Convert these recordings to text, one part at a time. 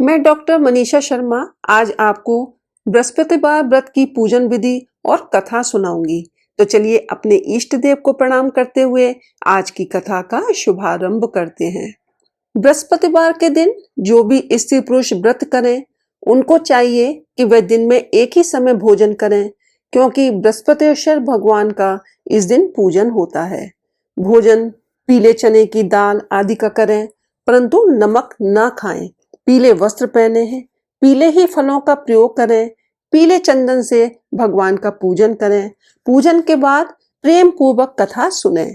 मैं डॉक्टर मनीषा शर्मा आज आपको बृहस्पतिवार व्रत की पूजन विधि और कथा सुनाऊंगी। तो चलिए अपने इष्ट देव को प्रणाम करते हुए आज की कथा का शुभारंभ करते हैं। बृहस्पतिवार के दिन जो भी स्त्री पुरुष व्रत करें उनको चाहिए कि वह दिन में एक ही समय भोजन करें, क्योंकि बृहस्पतिश्वर भगवान का इस दिन पूजन होता है। भोजन पीले चने की दाल आदि का करें, परंतु नमक ना खाएं। पीले वस्त्र पहने हैं, पीले ही फलों का प्रयोग करें, पीले चंदन से भगवान का पूजन करें। पूजन के बाद प्रेम पूर्वक कथा सुने।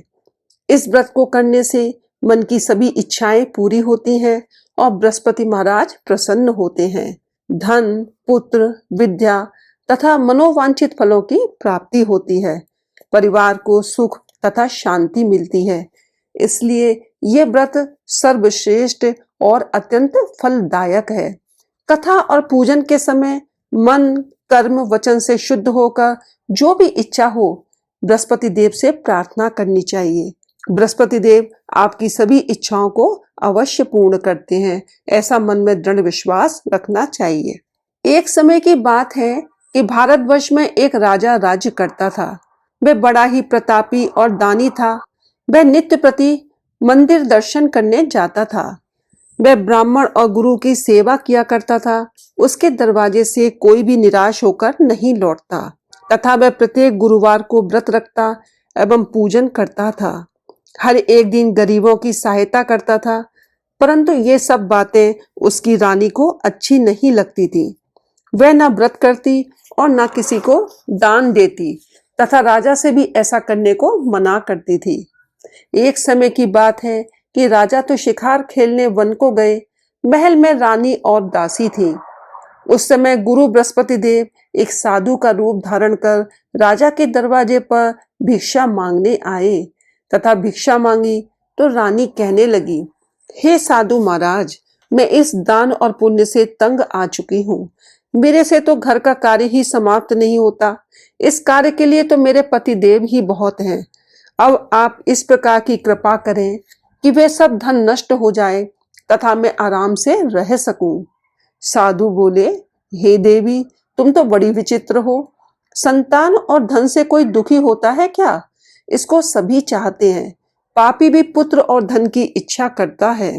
इस व्रत को करने से मन की सभी इच्छाएं पूरी होती हैं और बृहस्पति महाराज प्रसन्न होते हैं। धन, पुत्र, विद्या तथा मनोवांछित फलों की प्राप्ति होती है। परिवार को सुख तथा शांति मिलती है। इसलिए ये व्रत सर्वश्रेष्ठ और अत्यंत फलदायक है। कथा और पूजन के समय मन, कर्म, वचन से शुद्ध होकर जो भी इच्छा हो बृहस्पति देव से प्रार्थना करनी चाहिए। बृहस्पति देव आपकी सभी इच्छाओं को अवश्य पूर्ण करते हैं, ऐसा मन में दृढ़ विश्वास रखना चाहिए। एक समय की बात है कि भारतवर्ष में एक राजा राज्य करता था। वह बड़ा ही प्रतापी और दानी था। वह नित्य प्रति मंदिर दर्शन करने जाता था। वह ब्राह्मण और गुरु की सेवा किया करता था। उसके दरवाजे से कोई भी निराश होकर नहीं लौटता तथा वह प्रत्येक गुरुवार को व्रत रखता एवं पूजन करता था। हर एक दिन गरीबों की सहायता करता था, परंतु ये सब बातें उसकी रानी को अच्छी नहीं लगती थी। वह न व्रत करती और न किसी को दान देती तथा राजा से भी ऐसा करने को मना करती थी। एक समय की बात है कि राजा तो शिकार खेलने वन को गए। महल में रानी और दासी थी। उस समय गुरु बृहस्पति देव एक साधु का रूप धारण कर राजा के दरवाजे पर भिक्षा मांगने आए तथा भिक्षा मांगी तो रानी कहने लगी, हे साधु महाराज, मैं इस दान और पुण्य से तंग आ चुकी हूँ। मेरे से तो घर का कार्य ही समाप्त नहीं होता। इस कार्य के लिए तो मेरे पति देव ही बहुत हैं। अब आप इस प्रकार की कृपा करें कि वे सब धन नष्ट हो जाए तथा मैं आराम से रह सकूं। साधु बोले, हे देवी, तुम तो बड़ी विचित्र हो। संतान और धन से कोई दुखी होता है क्या? इसको सभी चाहते हैं। पापी भी पुत्र और धन की इच्छा करता है।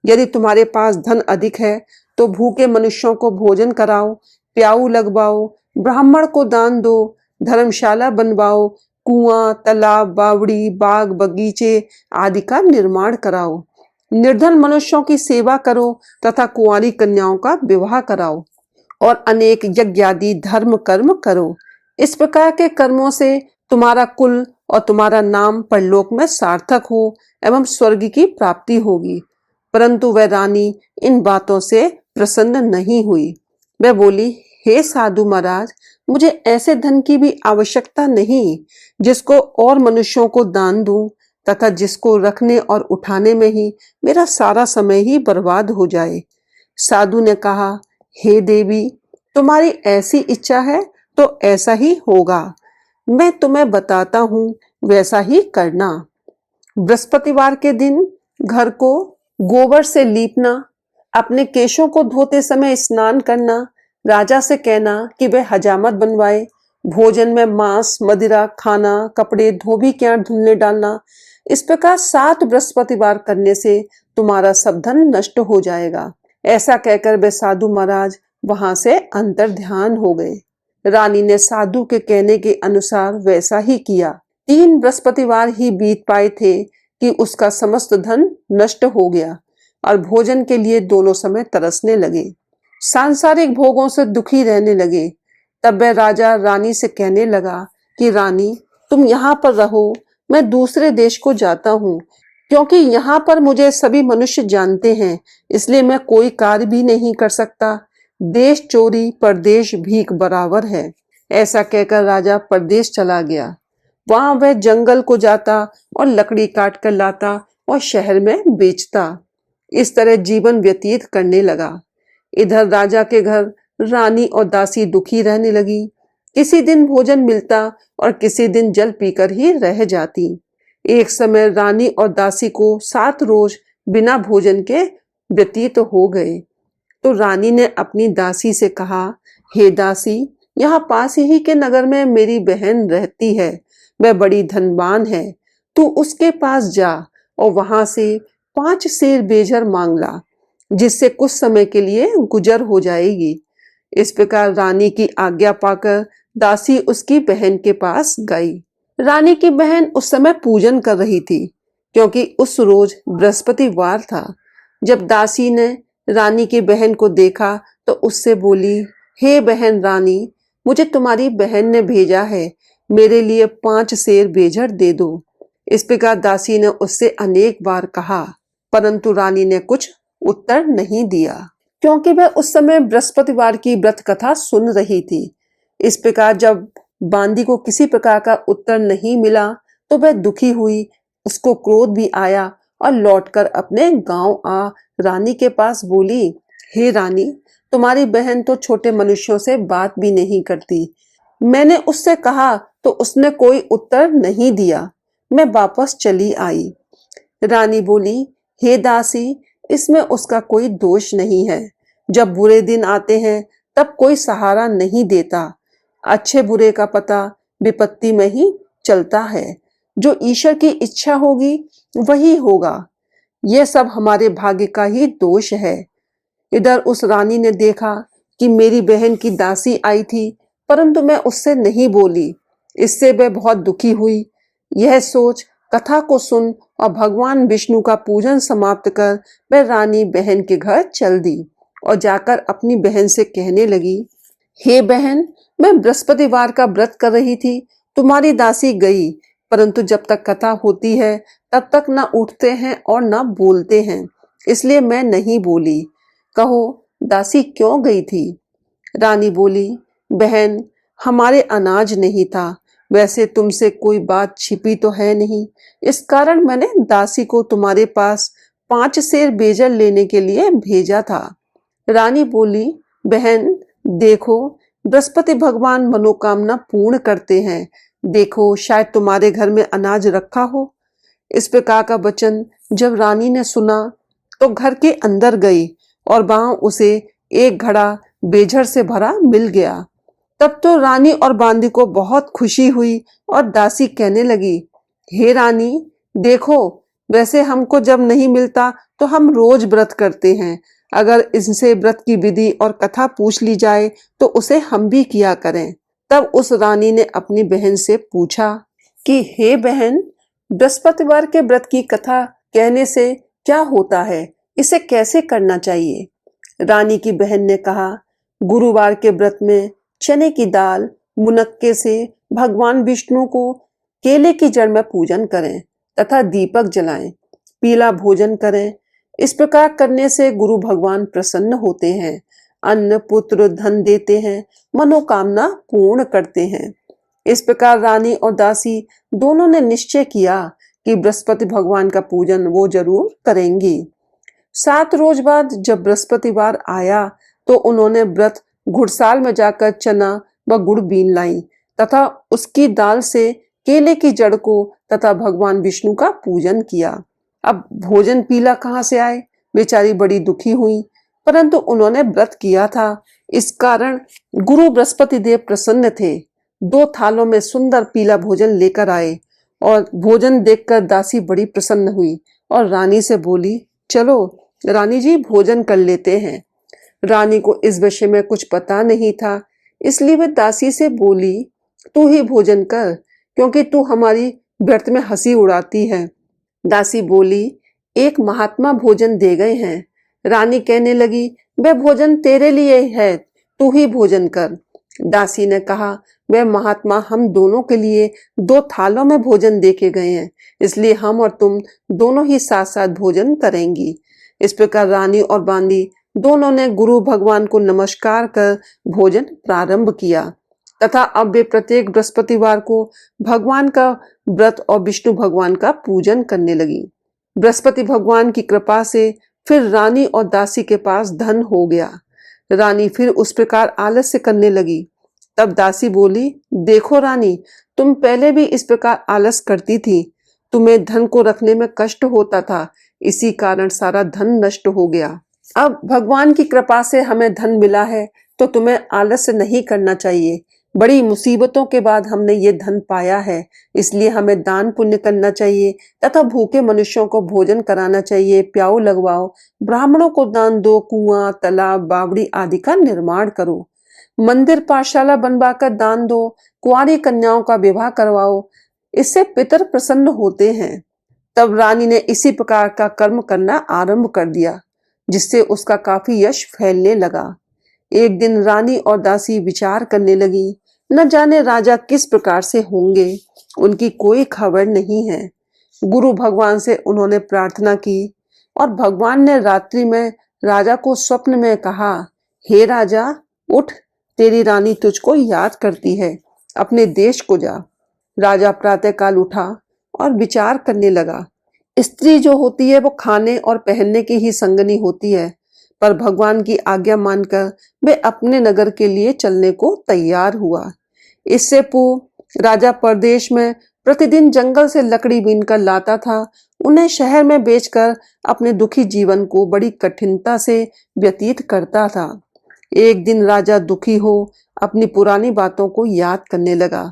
यदि तुम्हारे पास धन अधिक है तो भूखे मनुष्यों को भोजन कराओ, प्याऊ लगवाओ, ब्राह्मण को दान दो, धर्मशाला बनवाओ, कुआं, तालाब, बावड़ी, बाग, बगीचे आदि का निर्माण कराओ। निर्धन मनुष्यों की सेवा करो तथा कुंवारी कन्याओं का विवाह कराओ और अनेक यज्ञ आदि धर्म कर्म करो। इस प्रकार के कर्मों से तुम्हारा कुल और तुम्हारा नाम परलोक में सार्थक हो एवं स्वर्ग की प्राप्ति होगी। परंतु वह रानी इन बातों से प्रसन्न नहीं हुई। वह बोली, हे साधु महाराज, मुझे ऐसे धन की भी आवश्यकता नहीं जिसको और मनुष्यों को दान दूं तथा जिसको रखने और उठाने में ही मेरा सारा समय ही बर्बाद हो जाए। साधु ने कहा, हे देवी, तुम्हारी ऐसी इच्छा है तो ऐसा ही होगा। मैं तुम्हें बताता हूँ, वैसा ही करना। बृहस्पतिवार के दिन घर को गोबर से लीपना, अपने केशों को धोते समय स्नान करना, राजा से कहना कि वह हजामत बनवाए, भोजन में मांस, मदिरा खाना, कपड़े, धोबी के यहाँ धुलने डालना। इस प्रकार 7 बृहस्पतिवार करने से तुम्हारा सब धन नष्ट हो जाएगा। ऐसा कहकर वे साधु महाराज वहां से अंतर ध्यान हो गए। रानी ने साधु के कहने के अनुसार वैसा ही किया। 3 बृहस्पतिवार ही बीत पाए थे कि उसका समस्त धन नष्ट हो गया और भोजन के लिए दोनों समय तरसने लगे। सांसारिक भोगों से दुखी रहने लगे। तब वह राजा रानी से कहने लगा कि रानी, तुम यहाँ पर रहो, मैं दूसरे देश को जाता हूँ, क्योंकि यहाँ पर मुझे सभी मनुष्य जानते हैं, इसलिए मैं कोई कार्य भी नहीं कर सकता। देश चोरी परदेश भीख बराबर है। ऐसा कहकर राजा परदेश चला गया। वहां वह जंगल को जाता और लकड़ी काट कर लाता और शहर में बेचता। इस तरह जीवन व्यतीत करने लगा। इधर राजा के घर रानी और दासी दुखी रहने लगी। किसी दिन भोजन मिलता और किसी दिन जल पीकर ही रह जाती। एक समय रानी और दासी को 7 रोज बिना भोजन के व्यतीत हो गए। तो रानी ने अपनी दासी से कहा, हे दासी, यहाँ पास ही के नगर में मेरी बहन रहती है, वह बड़ी धनवान है। तू उसके पास जा और वहां से 5 सेर बेजर मांग ला, जिससे कुछ समय के लिए गुजर हो जाएगी। इस प्रकार रानी की आज्ञा पाकर दासी उसकी बहन के पास गई। रानी की बहन उस समय पूजन कर रही थी, क्योंकि उस रोज बृहस्पतिवार था। जब दासी ने रानी की बहन को देखा तो उससे बोली, हे बहन रानी, मुझे तुम्हारी बहन ने भेजा है, मेरे लिए 5 सेर बेजर दे दो। इस प्रकार दासी ने उससे अनेक बार कहा, परंतु रानी ने कुछ उत्तर नहीं दिया, क्योंकि वह उस समय बृहस्पतिवार की व्रत कथा सुन रही थी। इस प्रकार जब बांदी को किसी प्रकार का उत्तर नहीं मिला तो वह दुखी हुई, उसको क्रोध भी आया और लौटकर अपने गांव आ रानी के पास बोली, हे रानी, तुम्हारी बहन तो छोटे मनुष्यों से बात भी नहीं करती। मैंने उससे कहा तो उसने कोई उत्तर नहीं दिया। मैं वापस चली आई। रानी बोली, हे दासी, इसमें उसका कोई दोष नहीं है। जब बुरे दिन आते हैं तब कोई सहारा नहीं देता। अच्छे बुरे का पता विपत्ति में ही चलता है। जो ईश्वर की इच्छा होगी वही होगा। यह सब हमारे भाग्य का ही दोष है। इधर उस रानी ने देखा कि मेरी बहन की दासी आई थी, परंतु मैं उससे नहीं बोली। इससे वह बहुत दुखी हुई। यह सोच कथा को सुन और भगवान विष्णु का पूजन समाप्त कर वह रानी बहन के घर चल दी और जाकर अपनी बहन से कहने लगी, हे बहन, मैं बृहस्पतिवार का व्रत कर रही थी, तुम्हारी दासी गई, परंतु जब तक कथा होती है तब तक न उठते हैं और न बोलते हैं, इसलिए मैं नहीं बोली। कहो दासी क्यों गई थी? रानी बोली, बहन, हमारे अनाज नहीं था। वैसे तुमसे कोई बात छिपी तो है नहीं, इस कारण मैंने दासी को तुम्हारे पास 5 सेर बेजर लेने के लिए भेजा था। रानी बोली, बहन देखो, बृहस्पति भगवान मनोकामना पूर्ण करते हैं। देखो शायद तुम्हारे घर में अनाज रखा हो। इस प्रकार का वचन जब रानी ने सुना तो घर के अंदर गई और वहां उसे एक घड़ा बेजर से भरा मिल गया। तब तो रानी और बांदी को बहुत खुशी हुई और दासी कहने लगी, हे रानी, देखो, वैसे हमको जब नहीं मिलता तो हम रोज व्रत करते हैं। अगर इनसे व्रत की विधि और कथा पूछ ली जाए तो उसे हम भी किया करें। तब उस रानी ने अपनी बहन से पूछा कि हे बहन, बृहस्पतिवार के व्रत की कथा कहने से क्या होता है, इसे कैसे करना चाहिए? रानी की बहन ने कहा, गुरुवार के व्रत में चने की दाल मुनक्के से भगवान विष्णु को केले की जड़ में पूजन करें तथा दीपक जलाएं, पीला भोजन करें। इस प्रकार करने से गुरु भगवान प्रसन्न होते हैं, अन्न पुत्र धन देते हैं, मनोकामना पूर्ण करते हैं। इस प्रकार रानी और दासी दोनों ने निश्चय किया कि बृहस्पति भगवान का पूजन वो जरूर करेंगी। 7 रोज बाद जब बृहस्पतिवार आया तो उन्होंने व्रत घुड़साल में जाकर चना व गुड़ बीन लाई तथा उसकी दाल से केले की जड़ को तथा भगवान विष्णु का पूजन किया। अब भोजन पीला कहाँ से आए? बेचारी बड़ी दुखी हुई, परंतु उन्होंने व्रत किया था, इस कारण गुरु बृहस्पति देव प्रसन्न थे। 2 थालों में सुंदर पीला भोजन लेकर आए और भोजन देखकर दासी बड़ी प्रसन्न हुई और रानी से बोली, चलो रानी जी, भोजन कर लेते हैं। रानी को इस विषय में कुछ पता नहीं था, इसलिए वह दासी से बोली, तू ही भोजन कर, क्योंकि तू हमारी व्यर्थ में हंसी उड़ाती है। दासी बोली, एक महात्मा भोजन दे गए हैं। रानी कहने लगी, वह भोजन तेरे लिए है, तू ही भोजन कर। दासी ने कहा, वह महात्मा हम दोनों के लिए 2 थालों में भोजन दे के गए हैं, इसलिए हम और तुम दोनों ही साथ साथ भोजन करेंगी। इस प्रकार रानी और बांदी दोनों ने गुरु भगवान को नमस्कार कर भोजन प्रारंभ किया तथा अब वे प्रत्येक बृहस्पतिवार को भगवान का व्रत और विष्णु भगवान का पूजन करने लगी। बृहस्पति भगवान की कृपा से फिर रानी और दासी के पास धन हो गया। रानी फिर उस प्रकार आलस्य करने लगी। तब दासी बोली, देखो रानी, तुम पहले भी इस प्रकार आलस करती थी, तुम्हें धन को रखने में कष्ट होता था, इसी कारण सारा धन नष्ट हो गया। अब भगवान की कृपा से हमें धन मिला है तो तुम्हें आलस्य नहीं करना चाहिए। बड़ी मुसीबतों के बाद हमने ये धन पाया है, इसलिए हमें दान पुण्य करना चाहिए तथा भूखे मनुष्यों को भोजन कराना चाहिए। प्याऊ लगवाओ, ब्राह्मणों को दान दो, कुआं, तालाब, बावड़ी आदि का निर्माण करो, मंदिर पाठशाला बनवाकर दान दो, कुंवारी कन्याओं का विवाह करवाओ, इससे पितर प्रसन्न होते हैं। तब रानी ने इसी प्रकार का कर्म करना आरंभ कर दिया, जिससे उसका काफी यश फैलने लगा। एक दिन रानी और दासी विचार करने लगी, न जाने राजा किस प्रकार से होंगे, उनकी कोई खबर नहीं है। गुरु भगवान से उन्होंने प्रार्थना की और भगवान ने रात्रि में राजा को स्वप्न में कहा, हे राजा, उठ, तेरी रानी तुझको याद करती है, अपने देश को जा। राजा प्रातःकाल उठा और विचार करने लगा। स्त्री जो होती है वो खाने और पहनने की ही संगनी होती है, पर भगवान की आज्ञा मानकर वे अपने नगर के लिए चलने को तैयार हुआ। इससे पूर्व राजा परदेश में प्रतिदिन जंगल से लकड़ी बीनकर लाता था, उन्हें शहर में बेचकर अपने दुखी जीवन को बड़ी कठिनता से व्यतीत करता था। एक दिन राजा दुखी हो अपनी पुरानी बातों को याद करने लगा।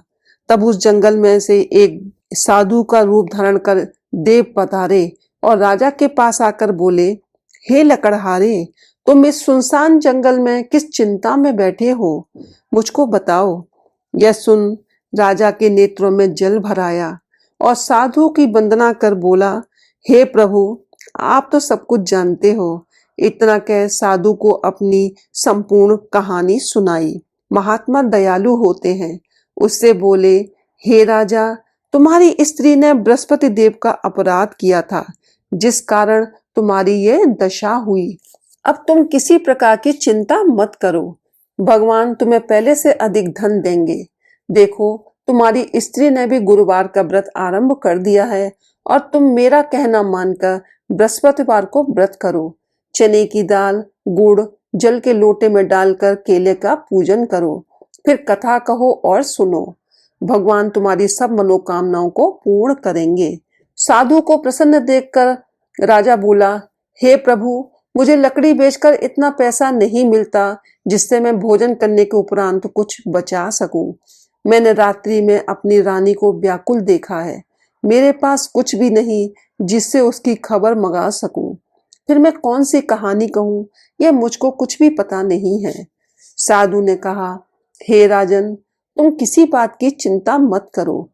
तब उस जंगल में से एक साधु का रूप धारण कर देव पधारे और राजा के पास आकर बोले, हे लकड़हारे, तुम इस सुनसान जंगल में किस चिंता में बैठे हो, मुझको बताओ। यह सुन राजा के नेत्रों में जल भर आया और साधु की वंदना कर बोला, हे प्रभु, आप तो सब कुछ जानते हो। इतना कह साधु को अपनी संपूर्ण कहानी सुनाई। महात्मा दयालु होते हैं। उससे बोले, हे राजा, तुम्हारी स्त्री ने बृहस्पति देव का अपराध किया था, जिस कारण तुम्हारी ये दशा हुई। अब तुम किसी प्रकार की चिंता मत करो, भगवान तुम्हें पहले से अधिक धन देंगे। देखो, तुम्हारी स्त्री ने भी गुरुवार का व्रत आरंभ कर दिया है और तुम मेरा कहना मानकर बृहस्पतिवार को व्रत करो। चने की दाल, गुड़ जल के लोटे में डालकर केले का पूजन करो, फिर कथा कहो और सुनो। भगवान तुम्हारी सब मनोकामनाओं को पूर्ण करेंगे। साधु को प्रसन्न देखकर राजा बोला, हे प्रभु, मुझे लकड़ी बेचकर इतना पैसा नहीं मिलता जिससे मैं भोजन करने के उपरांत कुछ बचा सकूं। मैंने रात्रि में अपनी रानी को व्याकुल देखा है, मेरे पास कुछ भी नहीं जिससे उसकी खबर मंगा सकूं। फिर मैं कौन सी कहानी कहूं, यह मुझको कुछ भी पता नहीं है। साधु ने कहा, हे राजन, तुम किसी बात की चिंता मत करो।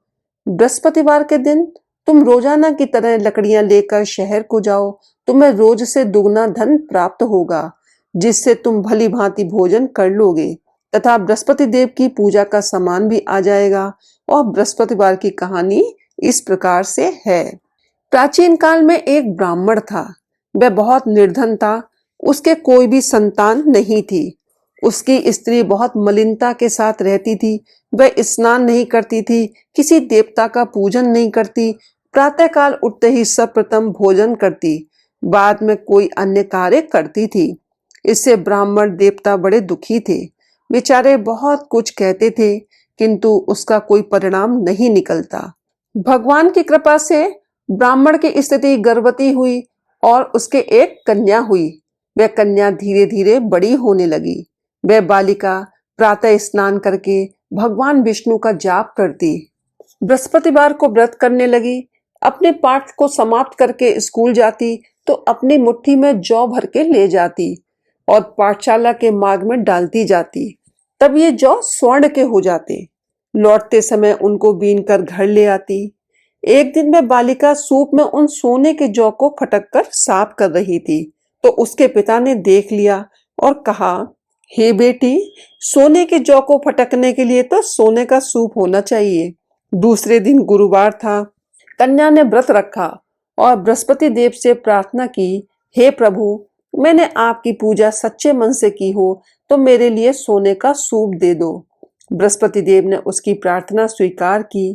बृहस्पतिवार के दिन तुम रोजाना की तरह लकड़ियां लेकर शहर को जाओ, तुम्हें रोज से दुगना धन प्राप्त होगा, जिससे तुम भली भांति भोजन कर लोगे तथा बृहस्पति देव की पूजा का सामान भी आ जाएगा। और बृहस्पतिवार की कहानी इस प्रकार से है। प्राचीन काल में एक ब्राह्मण था, वह बहुत निर्धन था, उसके कोई भी संतान नहीं थी। उसकी स्त्री बहुत मलिनता के साथ रहती थी, वह स्नान नहीं करती थी, किसी देवता का पूजन नहीं करती, प्रातःकाल उठते ही सर्वप्रथम भोजन करती, बाद में कोई अन्य कार्य करती थी। इससे ब्राह्मण देवता बड़े दुखी थे, बेचारे बहुत कुछ कहते थे, किंतु उसका कोई परिणाम नहीं निकलता। भगवान की कृपा से ब्राह्मण की स्थिति गर्भवती हुई और उसके एक कन्या हुई। वह कन्या धीरे धीरे बड़ी होने लगी। वह बालिका प्रातः स्नान करके भगवान विष्णु का जाप करती, बृहस्पतिवार को व्रत करने लगी, अपने पाठ को समाप्त करके स्कूल जाती तो अपनी मुट्ठी में जौ भर के ले जाती और पाठशाला के मार्ग में डालती जाती। तब ये जौ स्वर्ण के हो जाते। लौटते समय उनको बीन कर घर ले आती। एक दिन वह बालिका सूप में उन सोने के जौ को फटक कर साफ कर रही थी तो उसके पिता ने देख लिया और कहा, हे बेटी, सोने के जौ को फटकने के लिए तो सोने का सूप होना चाहिए। दूसरे दिन गुरुवार था। कन्या ने व्रत रखा और बृहस्पति देव से प्रार्थना की, हे प्रभु, मैंने आपकी पूजा सच्चे मन से की हो तो मेरे लिए सोने का सूप दे दो। बृहस्पति देव ने उसकी प्रार्थना स्वीकार की।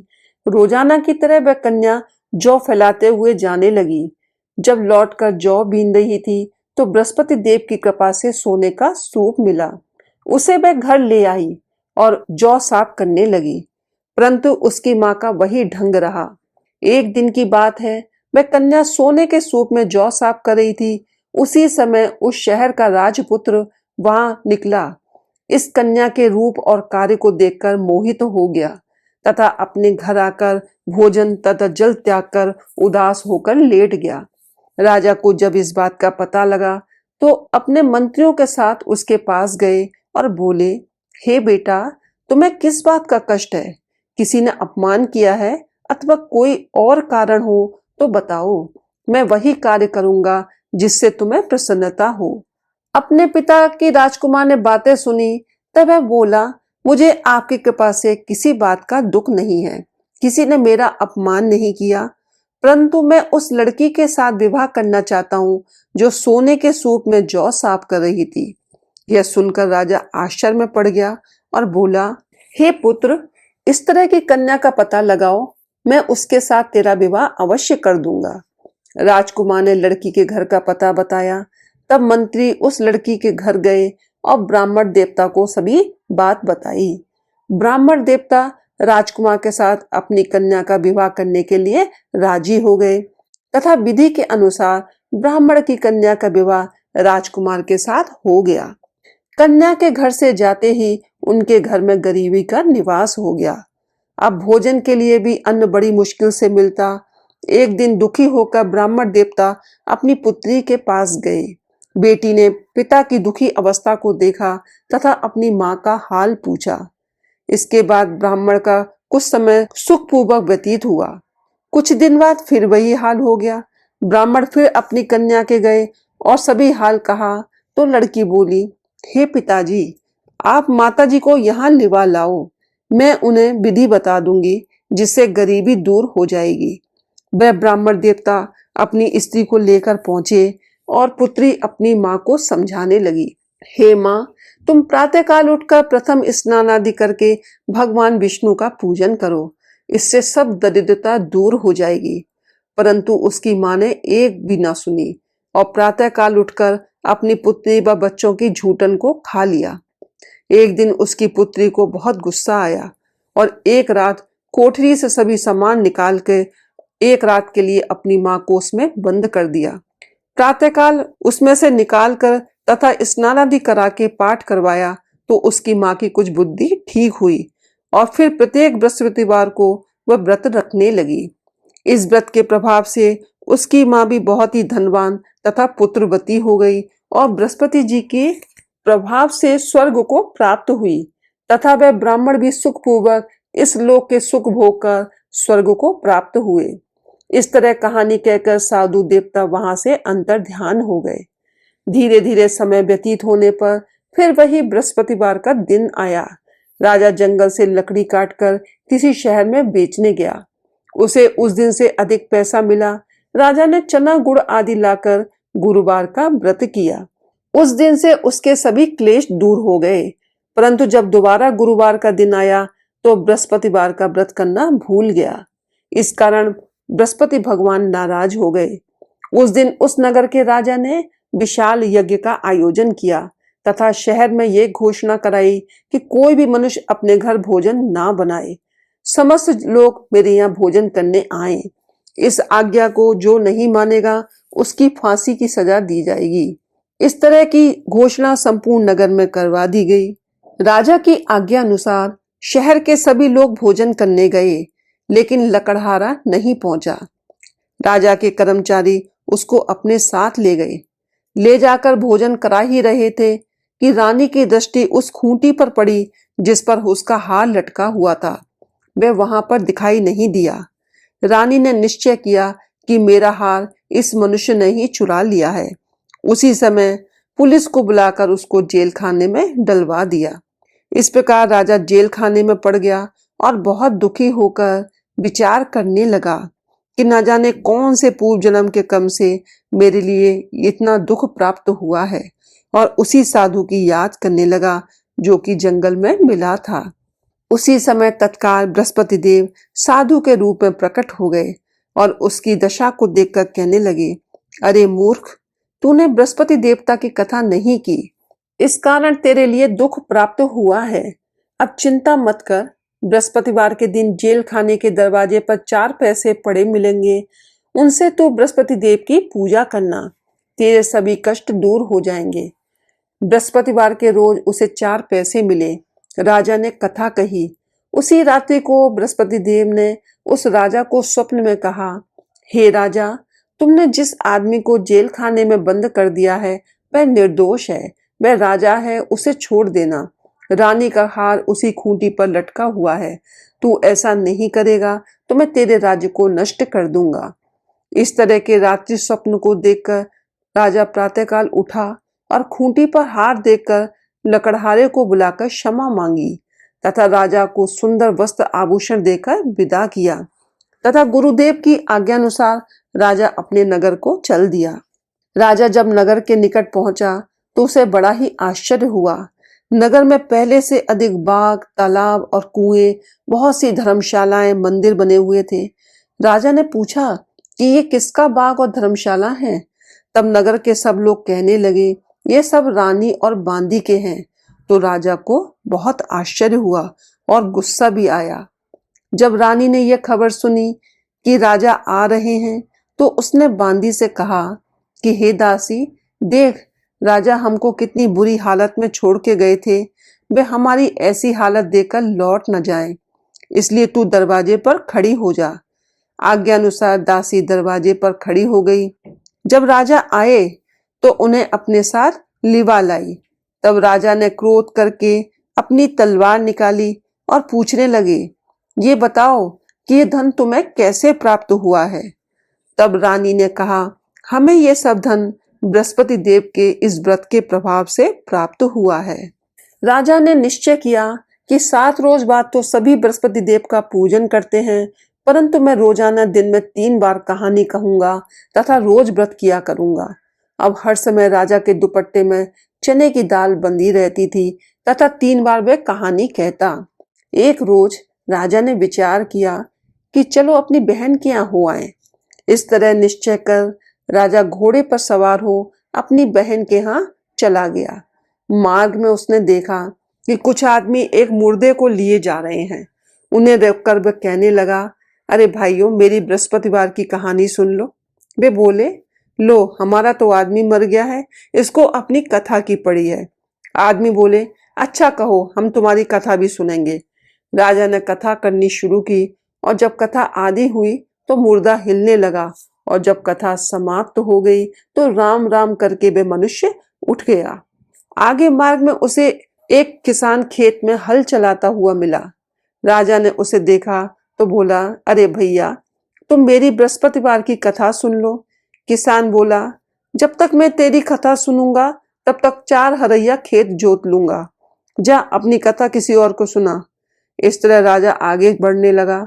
रोजाना की तरह वह कन्या जौ फैलाते हुए जाने लगी। जब लौटकर जौ बीन रही थी तो बृहस्पति देव की कृपा से सोने का सूप मिला। उसे वह घर ले आई और जौ साफ करने लगी, परंतु उसकी माँ का वही ढंग रहा। एक दिन की बात है, वह कन्या सोने के सूप में जौ साफ कर रही थी उसी समय उस शहर का राजपुत्र वहां निकला। इस कन्या के रूप और कार्य को देखकर मोहित हो गया तथा अपने घर आकर भोजन तथा जल त्याग कर उदास होकर लेट गया। राजा को जब इस बात का पता लगा तो अपने मंत्रियों के साथ उसके पास गए और बोले, हे बेटा, तुम्हें किस बात का कष्ट है? किसी ने अपमान किया है अथवा कोई और कारण हो तो बताओ, मैं वही कार्य करूंगा जिससे तुम्हें प्रसन्नता हो। अपने पिता की राजकुमार ने बातें सुनी तब वह बोला, मुझे आपकी कृपा से किसी बात का दुख नहीं है। किसी ने मेरा अपमान नहीं किया, परंतु मैं उस लड़की के साथ विवाह करना चाहता हूँ जो सोने के सूप में जौ साफ कर रही थी। यह सुनकर राजा आश्चर्य में पड़ गया और बोला, हे पुत्र, इस तरह की कन्या का पता लगाओ, मैं उसके साथ तेरा विवाह अवश्य कर दूंगा। राजकुमार ने लड़की के घर का पता बताया। तब मंत्री उस लड़की के घर गए और ब्राह्मण देवता को सभी बात बताई। ब्राह्मण देवता राजकुमार के साथ अपनी कन्या का विवाह करने के लिए राजी हो गए तथा विधि के अनुसार ब्राह्मण की कन्या का विवाह राजकुमार के साथ हो गया। कन्या के घर से जाते ही उनके घर में गरीबी का निवास हो गया। अब भोजन के लिए भी अन्न बड़ी मुश्किल से मिलता। एक दिन दुखी होकर ब्राह्मण देवता अपनी पुत्री के पास गए। बेटी ने पिता की दुखी अवस्था को देखा तथा अपनी माँ का हाल पूछा। इसके बाद ब्राह्मण का कुछ समय सुखपूर्वक व्यतीत हुआ। कुछ दिन बाद फिर वही हाल हो गया। ब्राह्मण फिर अपनी कन्या के गए और सभी हाल कहा तो लड़की बोली, हे पिताजी, आप माताजी को यहाँ लिवा लाओ, मैं उन्हें विधि बता दूंगी जिससे गरीबी दूर हो जाएगी। वह ब्राह्मण देवता अपनी स्त्री को लेकर पहुंचे और पुत्री अपनी माँ को समझाने लगी, हे माँ, तुम प्रातःकाल उठकर प्रथम स्नान आदि करके भगवान विष्णु का पूजन करो, इससे सब दरिद्रता दूर हो जाएगी। परंतु उसकी माँ ने एक भी ना सुनी और प्रातःकाल उठकर अपनी पुत्री व बच्चों की झूठन को खा लिया। एक दिन उसकी पुत्री को बहुत गुस्सा आया और एक रात कोठरी से सभी सामान निकाल के एक रात के लिए अपनी माँ को उसमें बंद कर दिया। प्रातःकाल उसमें से निकाल कर तथा स्नान आदि करा के पाठ करवाया तो उसकी माँ की कुछ बुद्धि ठीक हुई और फिर प्रत्येक बृहस्पतिवार को वह व्रत रखने लगी। इस व्रत के प्रभाव से उसकी माँ भी बहुत ही धनवान तथा पुत्रवती हो गई और बृहस्पति जी के प्रभाव से स्वर्ग को प्राप्त हुई तथा वह ब्राह्मण भी सुखपूर्वक इस लोक के सुख भोग कर स्वर्ग को प्राप्त हुए। इस तरह कहानी कहकर साधु देवता वहां से अंतर ध्यान हो गए। धीरे धीरे समय व्यतीत होने पर फिर वही बृहस्पतिवार का दिन आया। राजा जंगल से लकड़ी काटकर किसी शहर में बेचने गया। उसे उस दिन से अधिक पैसा मिला। राजा ने चना गुड़ आदि लाकर गुरुवार का व्रत किया। उस दिन से उसके सभी क्लेश दूर हो गए। परंतु जब दोबारा गुरुवार का दिन आया तो बृहस्पतिवार का व्रत करना भूल गया। इस कारण बृहस्पति भगवान नाराज हो गए। उस दिन उस नगर के राजा ने विशाल यज्ञ का आयोजन किया तथा शहर में यह घोषणा कराई कि कोई भी मनुष्य अपने घर भोजन ना बनाए, समस्त लोग मेरे यहाँ भोजन करने आए। इस आज्ञा को जो नहीं मानेगा उसकी फांसी की सजा दी जाएगी। इस तरह की घोषणा संपूर्ण नगर में करवा दी गई। राजा की आज्ञा अनुसार शहर के सभी लोग भोजन करने गए, लेकिन लकड़हारा नहीं पहुंचा। राजा के कर्मचारी उसको अपने साथ ले गए। ले जाकर भोजन करा ही रहे थे कि रानी की दृष्टि उस खूंटी पर पड़ी जिस पर उसका हार लटका हुआ था। वह वहां पर दिखाई नहीं दिया। रानी ने निश्चय किया कि मेरा हार इस मनुष्य ने ही चुरा लिया है। उसी समय पुलिस को बुलाकर उसको जेल खाने में डलवा दिया। इस प्रकार राजा जेल खाने में पड़ गया और बहुत दुखी होकर विचार करने लगा कि न जाने कौन से पूर्व जन्म के कर्म से मेरे लिए इतना दुख प्राप्त हुआ है, और उसी साधु की याद करने लगा जो कि जंगल में मिला था। उसी समय तत्काल बृहस्पति देव साधु के रूप में प्रकट हो गए और उसकी दशा को देखकर कहने लगे, अरे मूर्ख, तूने बृहस्पति देवता की कथा नहीं की, इस कारण तेरे लिए दुख प्राप्त हुआ है। अब चिंता मत कर, बृहस्पतिवार के दिन जेल खाने के दरवाजे पर 4 पैसे पड़े मिलेंगे, उनसे तू बृहस्पति देव की पूजा करना। तेरे सभी कष्ट दूर हो जाएंगे। बृहस्पतिवार के रोज उसे 4 पैसे मिले। राजा ने कथा कही। उसी रात्रि को बृहस्पति देव ने उस राजा को स्वप्न में कहा, हे राजा, तुमने जिस आदमी को जेल खाने में बंद कर दिया है वह निर्दोष है, वह राजा है, उसे छोड़ देना। रानी का हार उसी खूंटी पर लटका हुआ है। तू ऐसा नहीं करेगा तो मैं तेरे राज्य को नष्ट कर दूंगा। इस तरह के रात्रि स्वप्न को देखकर राजा प्रातःकाल उठा और खूंटी पर हार देखकर लकड़हारे को बुलाकर क्षमा मांगी तथा राजा को सुंदर वस्त्र आभूषण देकर विदा किया तथा गुरुदेव की आज्ञानुसार राजा अपने नगर को चल दिया। राजा जब नगर के निकट पहुंचा तो उसे बड़ा ही आश्चर्य हुआ। नगर में पहले से अधिक बाग, तालाब और कुएं, बहुत सी धर्मशालाएं, मंदिर बने हुए थे। राजा ने पूछा कि ये किसका बाग और धर्मशाला है? तब नगर के सब लोग कहने लगे, ये सब रानी और बांदी के हैं। तो राजा को बहुत आश्चर्य हुआ और गुस्सा भी आया। जब रानी ने यह खबर सुनी कि राजा आ रहे हैं तो उसने बांदी से कहा कि हे दासी, देख, राजा हमको कितनी बुरी हालत में छोड़ के गए थे, वे हमारी ऐसी हालत देखकर लौट न जाएं, इसलिए तू दरवाजे पर खड़ी हो जा। आज्ञा अनुसार दासी दरवाजे पर खड़ी हो गई। जब राजा आए तो उन्हें अपने साथ लिवा लाई। तब राजा ने क्रोध करके अपनी तलवार निकाली और पूछने लगे, ये बताओ कि ये धन तुम्हें कैसे प्राप्त हुआ है? तब रानी ने कहा, हमें ये सब धन बृहस्पति देव के इस व्रत के प्रभाव से प्राप्त हुआ है। राजा ने निश्चय किया कि 7 रोज बाद तो सभी बृहस्पति देव का पूजन करते हैं, परंतु मैं रोजाना दिन में 3 बार कहानी कहूंगा तथा रोज व्रत किया करूंगा। अब हर समय राजा के दुपट्टे में चने की दाल बंधी रहती थी तथा 3 बार वह कहानी कहता। एक रोज राजा ने विचार किया कि चलो अपनी बहन के यहाँ हो आए। इस तरह निश्चय कर राजा घोड़े पर सवार हो अपनी बहन के यहाँ चला गया। मार्ग में उसने देखा कि कुछ आदमी एक मुर्दे को लिए जा रहे हैं। उन्हें देखकर वह कहने लगा, अरे भाइयों, मेरी बृहस्पतिवार की कहानी सुन लो। वे बोले, लो, हमारा तो आदमी मर गया है, इसको अपनी कथा की पड़ी है। आदमी बोले, अच्छा कहो, हम तुम्हारी कथा भी सुनेंगे। राजा ने कथा करनी शुरू की और जब कथा आधी हुई तो मुर्दा हिलने लगा और जब कथा समाप्त हो गई तो राम राम करके वे मनुष्य उठ गया। आगे मार्ग में उसे एक किसान खेत में हल चलाता हुआ मिला। राजा ने उसे देखा तो बोला, अरे भैया, तुम मेरी बृहस्पतिवार की कथा सुन लो। किसान बोला, जब तक मैं तेरी कथा सुनूंगा तब तक 4 हरैया खेत जोत लूंगा। जा अपनी कथा किसी और को सुना। इस तरह राजा आगे बढ़ने लगा।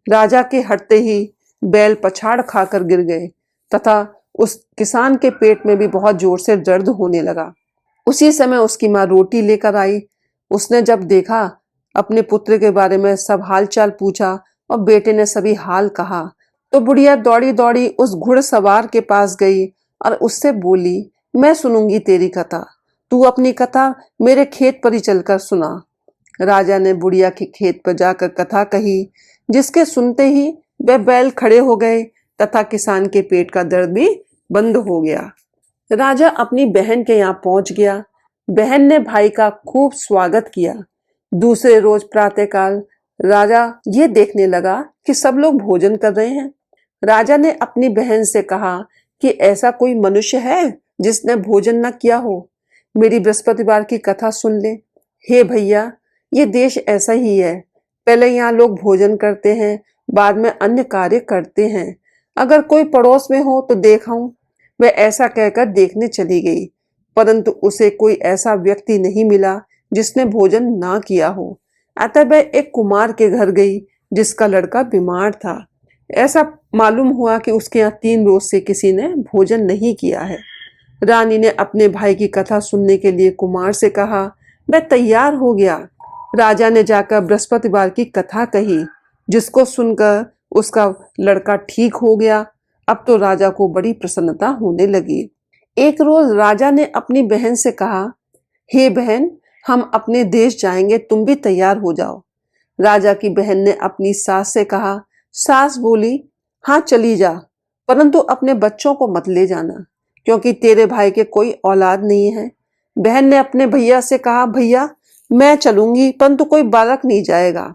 राजा के हटते ही बैल पछाड़ खाकर गिर गए तथा उस किसान के पेट में भी बहुत जोर से दर्द होने लगा। उसी समय उसकी माँ रोटी लेकर आई। उसने जब देखा, अपने पुत्र के बारे में सब हालचाल पूछा और बेटे ने सभी हाल कहा तो बुढ़िया दौड़ी दौड़ी उस घुड़सवार के पास गई और उससे बोली, मैं सुनूंगी तेरी कथा, तू अपनी कथा मेरे खेत पर ही चलकर सुना। राजा ने बुढ़िया के खेत पर जाकर कथा कही, जिसके सुनते ही वे बैल खड़े हो गए तथा किसान के पेट का दर्द भी बंद हो गया। राजा अपनी बहन के यहाँ पहुंच गया। बहन ने भाई का खूब स्वागत किया। दूसरे रोज प्रातःकाल राजा ये देखने लगा कि सब लोग भोजन कर रहे हैं। राजा ने अपनी बहन से कहा कि ऐसा कोई मनुष्य है जिसने भोजन न किया हो, मेरी बृहस्पतिवार की कथा सुन ले। हे भैया, ये देश ऐसा ही है, पहले यहाँ लोग भोजन करते हैं, बाद में अन्य कार्य करते हैं। अगर कोई पड़ोस में हो तो देखाऊं। वह ऐसा कहकर देखने चली गई, परंतु उसे कोई ऐसा व्यक्ति नहीं मिला जिसने भोजन ना किया हो। अतः वह एक कुमार के घर गई जिसका लड़का बीमार था। ऐसा मालूम हुआ कि उसके यहाँ 3 रोज से किसी ने भोजन नहीं किया है। रानी ने अपने भाई की कथा सुनने के लिए कुमार से कहा। वह तैयार हो गया। राजा ने जाकर बृहस्पतिवार की कथा कही, जिसको सुनकर उसका लड़का ठीक हो गया। अब तो राजा को बड़ी प्रसन्नता होने लगी। एक रोज राजा ने अपनी बहन से कहा, हे बहन, हम अपने देश जाएंगे, तुम भी तैयार हो जाओ। राजा की बहन ने अपनी सास से कहा। सास बोली, हाँ चली जा, परंतु अपने बच्चों को मत ले जाना, क्योंकि तेरे भाई के कोई औलाद नहीं है। बहन ने अपने भैया से कहा, भैया मैं चलूंगी परंतु कोई बालक नहीं जाएगा।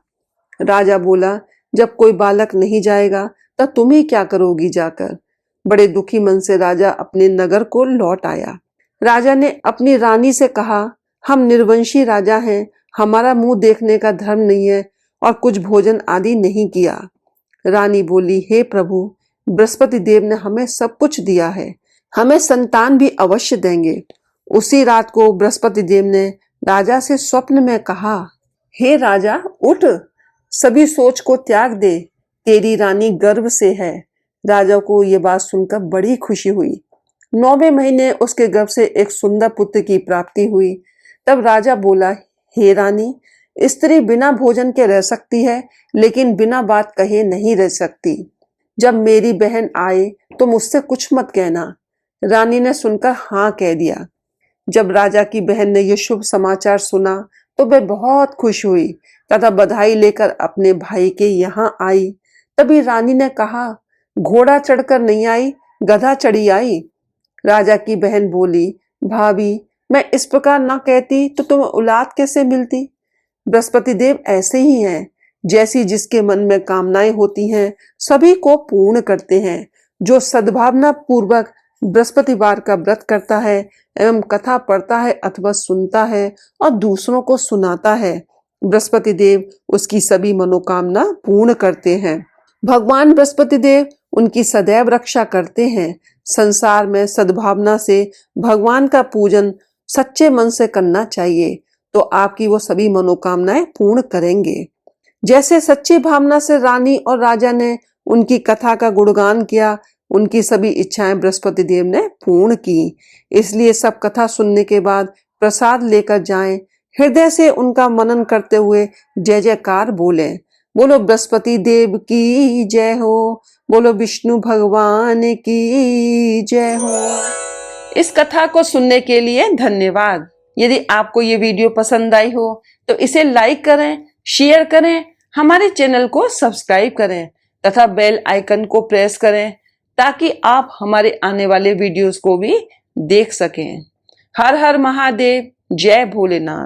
राजा बोला, जब कोई बालक नहीं जाएगा तो तुम ही क्या करोगी जाकर। बड़े दुखी मन से राजा अपने नगर को लौट आया। राजा ने अपनी रानी से कहा, हम निर्वंशी राजा हैं, हमारा मुंह देखने का धर्म नहीं है और कुछ भोजन आदि नहीं किया। रानी बोली, हे प्रभु, बृहस्पति देव ने हमें सब कुछ दिया है, हमें संतान भी अवश्य देंगे। उसी रात को बृहस्पति देव ने राजा से स्वप्न में कहा, हे राजा उठ, सभी सोच को त्याग दे, तेरी रानी गर्भ से है। राजा को ये बात सुनकर बड़ी खुशी हुई। 9वें महीने उसके गर्भ से एक सुंदर पुत्र की प्राप्ति हुई। तब राजा बोला, हे रानी, स्त्री बिना भोजन के रह सकती है लेकिन बिना बात कहे नहीं रह सकती। जब मेरी बहन आए तो मुझसे कुछ मत कहना। रानी ने सुनकर हाँ कह दिया। जब राजा की बहन ने यह शुभ समाचार सुना तो वह बहुत खुश हुई तथा बधाई लेकर अपने भाई के यहाँ आई। तभी रानी ने कहा, घोड़ा चढ़कर नहीं आई, गधा चढ़ी आई। राजा की बहन बोली, भाभी, मैं इस प्रकार ना कहती तो तुम्हें औलाद कैसे मिलती। बृहस्पति देव ऐसे ही हैं, जैसी जिसके मन में कामनाएं होती हैं सभी को पूर्ण करते हैं। जो सद्भावना पूर्वक बृहस्पतिवार का व्रत करता है एवं कथा पढ़ता है अथवा सुनता है और दूसरों को सुनाता है, बृहस्पति देव उसकी सभी मनोकामना पूर्ण करते हैं। भगवान बृहस्पति देव उनकी सदैव रक्षा करते हैं। संसार में सद्भावना से भगवान का पूजन सच्चे मन से करना चाहिए तो आपकी वो सभी मनोकामनाएं पूर्ण करेंगे। जैसे सच्ची भावना से रानी और राजा ने उनकी कथा का गुणगान किया, उनकी सभी इच्छाएं बृहस्पति देव ने पूर्ण की। इसलिए सब कथा सुनने के बाद प्रसाद लेकर जाएं, हृदय से उनका मनन करते हुए जय जयकार बोलें। बोलो बृहस्पति देव की जय हो, बोलो विष्णु भगवान की जय हो। इस कथा को सुनने के लिए धन्यवाद। यदि आपको ये वीडियो पसंद आई हो तो इसे लाइक करें, शेयर करें, हमारे चैनल को सब्सक्राइब करें तथा बेल आइकन को प्रेस करें ताकि आप हमारे आने वाले वीडियोस को भी देख सकें। हर हर महादेव, जय भोलेनाथ।